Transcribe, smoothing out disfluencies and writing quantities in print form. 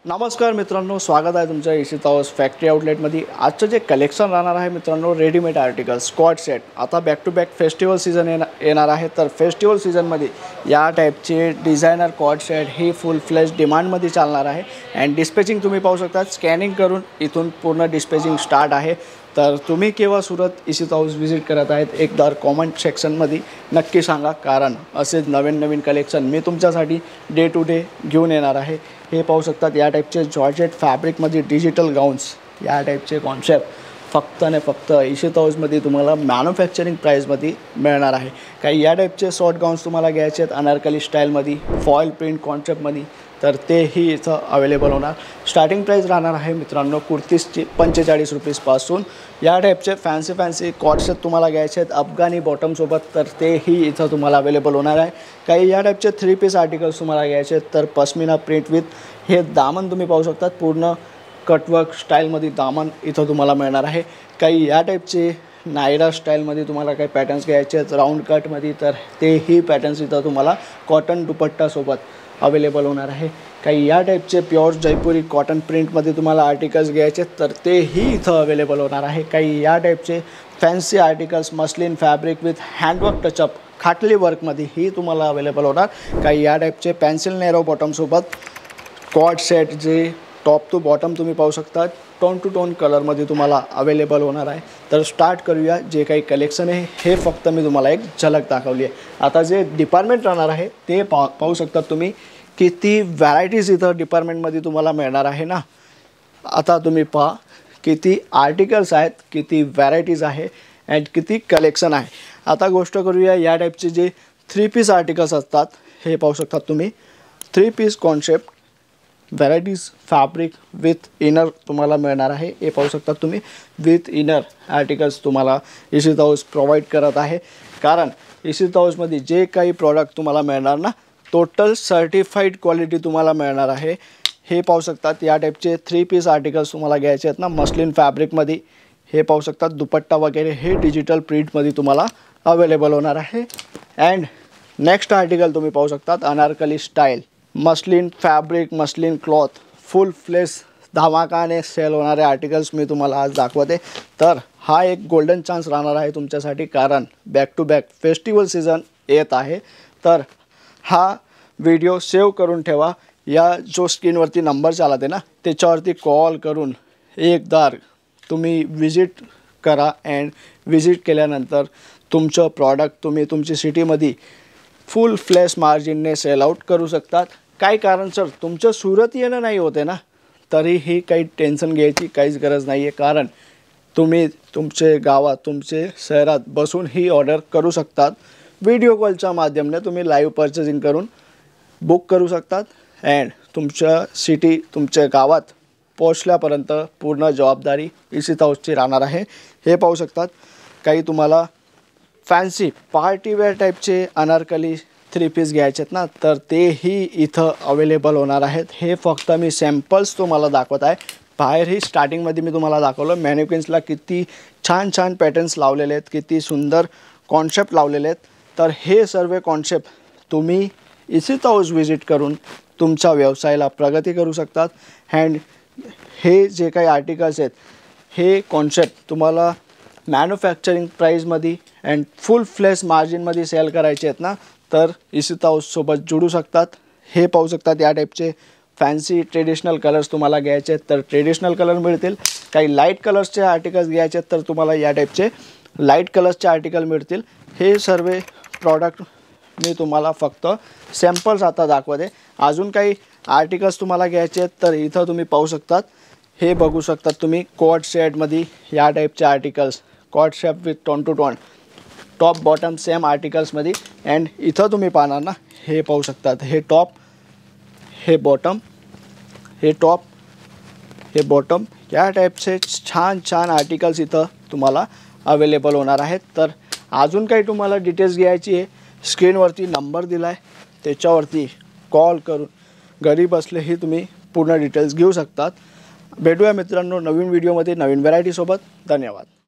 नमस्कार मित्रांनो, स्वागत आहे तुमच्या इशित हाऊस फॅक्टरी आउटलेटमध्ये। आजचं जे कलेक्शन राहणार आहे मित्रांनो, रेडीमेड आर्टिकल्स स्क्वॉट सेट। आता back to back festival season येणार आहे, तर फेस्टिवल सीजनमध्ये या टाईपचे डिझायनर कॉट सेट ही फुल फ्लेश डिमांडमध्ये चालणार आहे। अँड डिस्पॅचिंग तुम्ही पाहू शकता, स्कॅनिंग करून इथून पूर्ण डिस्पॅचिंग स्टार्ट आहे। तर तुम्ही केव्हा सुरत इशित हाऊस व्हिजिट करत आहेत एकदा कॉमेंट सेक्शनमध्ये नक्की सांगा, कारण असेच नवीन नवीन कलेक्शन मी तुमच्यासाठी डे टू डे घेऊन येणार आहे। हे पाहू शकतात, या टाईपचे जॉर्जेट फॅब्रिकमध्ये डिजिटल गाऊन्स, या टाईपचे कॉन्सेप्ट फक्त आणि फक्त इशित हाऊसमध्ये तुम्हाला मॅन्युफॅक्चरिंग प्राईसमध्ये मिळणार आहे। काही या टाईपचे शॉर्ट गाऊन्स तुम्हाला घ्यायचे आहेत अनारकली स्टाईलमध्ये, फॉईल प्रिंट कॉन्सेप्टमध्ये, तर तेही इथं अवेलेबल होणार। स्टार्टिंग प्राईस राहणार आहे मित्रांनो कुर्तीजची 45 रुपीजपासून। या टाईपचे फॅन्सी कॉट तुम्हाला घ्यायचे आहेत अफगाणी बॉटमसोबत, तर तेही इथं तुम्हाला अवेलेबल होणार आहे। काही या टाईपचे 3 पीस आर्टिकल्स तुम्हाला घ्यायचे आहेत, तर पश्मिना प्रिंट विथ हे दामन तुम्ही पाहू शकतात, पूर्ण कटवर्क स्टाईलमध्ये दामन इथं तुम्हाला मिळणार आहे। काही या टाईपचे नायरा स्टाईलमध्ये तुम्हाला काही पॅटर्न्स घ्यायचे आहेत राऊंड कटमध्ये, तर तेही पॅटर्न्स इथं तुम्हाला कॉटन दुपट्टासोबत अवेलेबल होणार आहे। काही या टाईपचे प्युअर जयपुरी कॉटन प्रिंटमध्ये तुम्हाला आर्टिकल्स घ्यायचे तर तेही इथं अवेलेबल होणार आहे। काही या टाईपचे fancy articles muslin fabric with handwork touch up खाटली वर्कमध्ये ही तुम्हाला अवेलेबल होणार। काही या टाईपचे पेन्सिल नेरो बॉटमसोबत कॉट सेट जे टॉप टू बॉटम तुम्ही पाहू शकता टोन टू टोन कलरमध्ये तुम्हाला अवेलेबल होणार आहे। तर स्टार्ट करूया, जे काही कलेक्शन आहे हे फक्त मी तुम्हाला एक झलक दाखवली आहे। आता जे डिपार्टमेंट राहणार आहे ते पाहू शकता तुम्ही, किती व्हरायटीज इथं डिपार्टमेंटमध्ये तुम्हाला मिळणार आहे ना। आता तुम्ही पहा किती आर्टिकल्स आहेत, किती व्हरायटीज आहे अँड किती कलेक्शन आहे। आता गोष्ट करूया या टाईपचे जे 3 पीस आर्टिकल्स असतात, हे पाहू शकता तुम्ही 3 piece concept varieties fabric with inner तुम्हाला मिळणार आहे। हे पाहू शकता तुम्ही विथ इनर आर्टिकल्स तुम्हाला इशित हाऊस प्रोव्हाइड करत आहे, कारण इशित हाऊसमध्ये जे काही प्रॉडक्ट तुम्हाला मिळणार ना, टोटल सर्टिफाईड क्वालिटी तुम्हाला मिळणार आहे। हे पाहू शकतात, या टाईपचे 3 पीस आर्टिकल्स तुम्हाला घ्यायचे आहेत ना मस्लिन फॅब्रिकमध्ये, हे पाहू शकतात दुपट्टा वगैरे हे डिजिटल प्रिंटमध्ये तुम्हाला अवेलेबल होणार आहे। अँड नेक्स्ट आर्टिकल तुम्ही पाहू शकतात Anarkali style muslin fabric muslin cloth full flesh धमाकाने सेल होणारे आर्टिकल्स मी तुम्हाला आज दाखवते। तर हा एक गोल्डन चान्स राहणार आहे तुमच्यासाठी, कारण back to back festival season येत आहे। तर हा व्हिडिओ सेव्ह करून ठेवा, या जो स्क्रीनवरती नंबर चालत आहे ना त्याच्यावरती कॉल करून एकदा तुम्ही विजिट करा। अँड विजिट केल्यानंतर तुमचं प्रॉडक्ट तुम्ही तुमची सिटीमध्ये फुल फ्लॅश मार्जिनने सेल आउट करू शकतात। काय कारण सर तुमचं सुरत येणं नाही होते ना, तरीही काही टेन्शन घ्यायची काहीच गरज नाही आहे, कारण तुम्ही तुमचे गावात तुमचे शहरात बसून ही ऑर्डर करू शकतात। व्हिडिओ कॉलच्या माध्यमाने तुम्ही लाईव्ह पर्चेसिंग करून बुक करू शकतात अँड तुमच्या सिटी तुमच्या गावात पोहोचल्यापर्यंत पूर्ण जबाबदारी इशित हाऊसची राहणार आहे। हे पाहू शकतात, काही तुम्हाला फॅन्सी पार्टीवेअर टाईपचे अनारकली 3 पीस घ्यायचे आहेत ना, तर तेही इथं अवेलेबल होणार आहेत। हे फक्त मी सॅम्पल्स तुम्हाला दाखवत आहे। बाहेरही स्टार्टिंगमध्ये मी तुम्हाला दाखवलं मॅन्युकिन्सला किती छान छान पॅटर्न्स लावलेले आहेत, किती सुंदर कॉन्सेप्ट लावलेले आहेत। तर हे सर्व कॉन्सेप्ट तुम्ही इशित हाऊस व्हिजिट करून तुमच्या व्यवसायाला प्रगती करू शकतात। अँड हे जे काही आर्टिकल्स आहेत हे कॉन्सेप्ट तुम्हाला मॅन्युफॅक्चरिंग प्राईजमध्ये अँड फुल फ्लेश मार्जिनमध्ये सेल करायचे आहेत ना, तर इशित हाऊससोबत जोडू शकतात। हे पाहू शकतात, या टाईपचे फॅन्सी ट्रेडिशनल कलर्स तुम्हाला घ्यायचे आहेत तर ट्रेडिशनल कलर मिळतील। काही लाईट कलर्सचे आर्टिकल्स घ्यायचे आहेत तर तुम्हाला या टाईपचे लाईट कलर्सचे आर्टिकल मिळतील। हे सर्व प्रॉडक्ट मी तुम्हाला फक्त सॅम्पल्स आता दाखवते। अजून काही आर्टिकल्स तुम्हाला घ्यायचे आहेत तर इथं तुम्ही पाहू शकतात, हे बघू शकतात तुम्ही कॉट सेटमध्ये या टाईपचे articles cot set with tone to tone top bottom same आर्टिकल्समध्ये। अँड इथं तुम्ही पाहणार ना, हे पाहू शकतात, हे टॉप हे बॉटम हे टॉप हे बॉटम, या टाईपचे छान छान आर्टिकल्स इथं तुम्हाला अवेलेबल होणार आहेत। तर अजून काही तुम्हाला डिटेल्स घ्यायची आहे, स्क्रीनवरती नंबर दिला आहे त्याच्यावरती कॉल करून घरी बसलेही तुम्ही पूर्ण डिटेल्स घेऊ शकतात। भेटूया मित्रांनो नवीन व्हिडिओमध्ये नवीन व्हरायटीसोबत। धन्यवाद।